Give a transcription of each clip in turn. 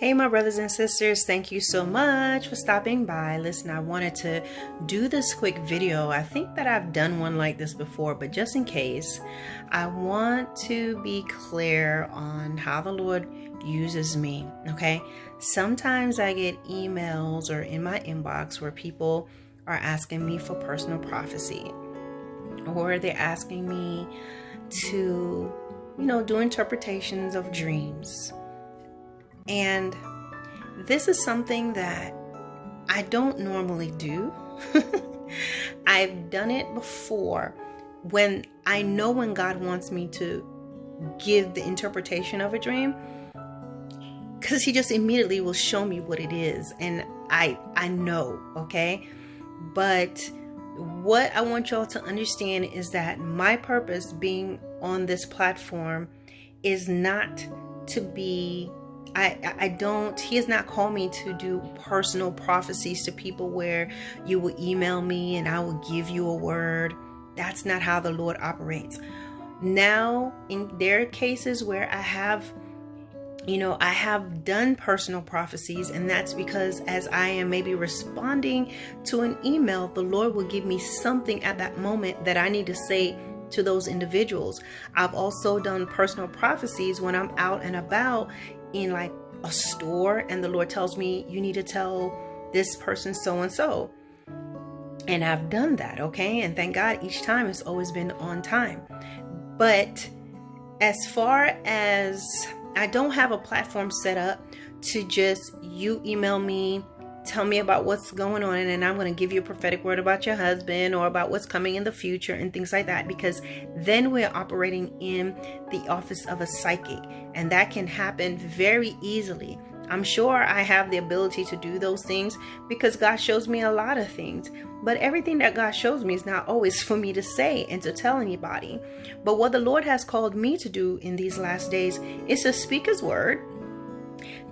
Hey, my brothers and sisters, thank you so much for stopping by. Listen, I wanted to do this quick video. I think that I've done one like this before, but just in case, I want to be clear on how the Lord uses me, okay? Sometimes I get emails or in my inbox where people are asking me for personal prophecy, or they're asking me to, do interpretations of dreams. And this is something that I don't normally do. I've done it before when I know when God wants me to give the interpretation of a dream, because he just immediately will show me what it is. And I know, okay? But what I want y'all to understand is that my purpose being on this platform is not to be he has not called me to do personal prophecies to people where you will email me and I will give you a word. That's not how the Lord operates. Now, there are cases where I have done personal prophecies, and that's because as I am maybe responding to an email, the Lord will give me something at that moment that I need to say to those individuals. I've also done personal prophecies when I'm out and about in like a store and the Lord tells me you need to tell this person so and so. And I've done that, okay? And thank God each time it's always been on time. But as far as I don't have a platform set up to just you email me, tell me about what's going on, and then I'm going to give you a prophetic word about your husband or about what's coming in the future and things like that, because then we're operating in the office of a psychic, and that can happen very easily. I'm sure I have the ability to do those things because God shows me a lot of things, but everything that God shows me is not always for me to say and to tell anybody. But what the Lord has called me to do in these last days is to speak his word,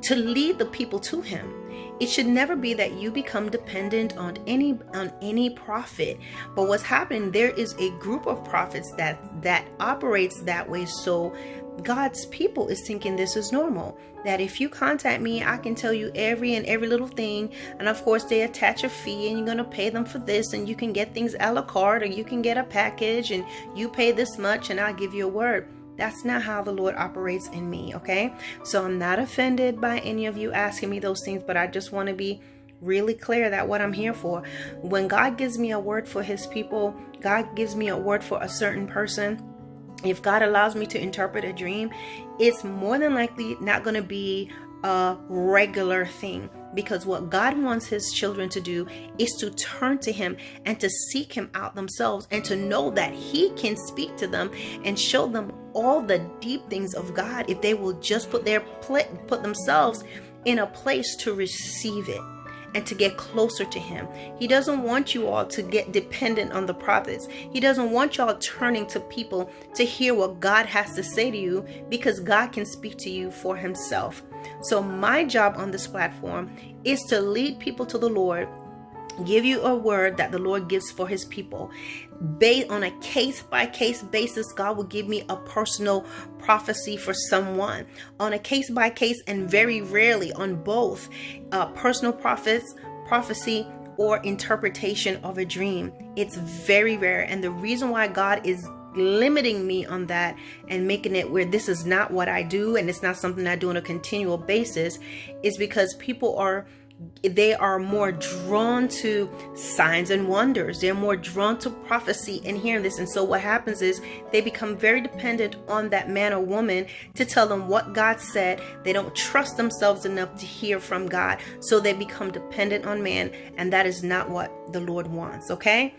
to lead the people to him. It should never be that you become dependent on any prophet. But what's happening, there is a group of prophets that operates that way. So God's people is thinking this is normal, that if you contact me, I can tell you every little thing. And of course, they attach a fee and you're going to pay them for this, and you can get things a la carte, or you can get a package and you pay this much and I'll give you a word. That's not how the Lord operates in me, okay? So I'm not offended by any of you asking me those things, but I just want to be really clear that what I'm here for. When God gives me a word for his people, God gives me a word for a certain person. If God allows me to interpret a dream, it's more than likely not going to be a regular thing, because what God wants his children to do is to turn to him and to seek him out themselves, and to know that he can speak to them and show them all the deep things of God if they will just put themselves in a place to receive it and to get closer to him. He doesn't want you all to get dependent on the prophets. He doesn't want y'all turning to people to hear what God has to say to you, because God can speak to you for himself. So my job on this platform is to lead people to the Lord, give you a word that the Lord gives for his people. Based on a case-by-case basis, God will give me a personal prophecy for someone on a case-by-case, and very rarely on both personal prophecy or interpretation of a dream. It's very rare. And the reason why God is limiting me on that and making it where this is not what I do and it's not something I do on a continual basis is because people are more drawn to signs and wonders. They're more drawn to prophecy and hearing this. And so what happens is they become very dependent on that man or woman to tell them what God said. They don't trust themselves enough to hear from God. So they become dependent on man. And that is not what the Lord wants. Okay.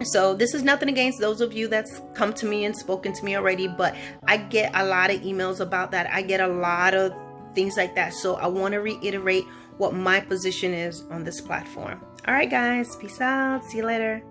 So this is nothing against those of you that's come to me and spoken to me already, but I get a lot of emails about that. I get a lot of things like that. So I want to reiterate what my position is on this platform. All right, guys, peace out. See you later.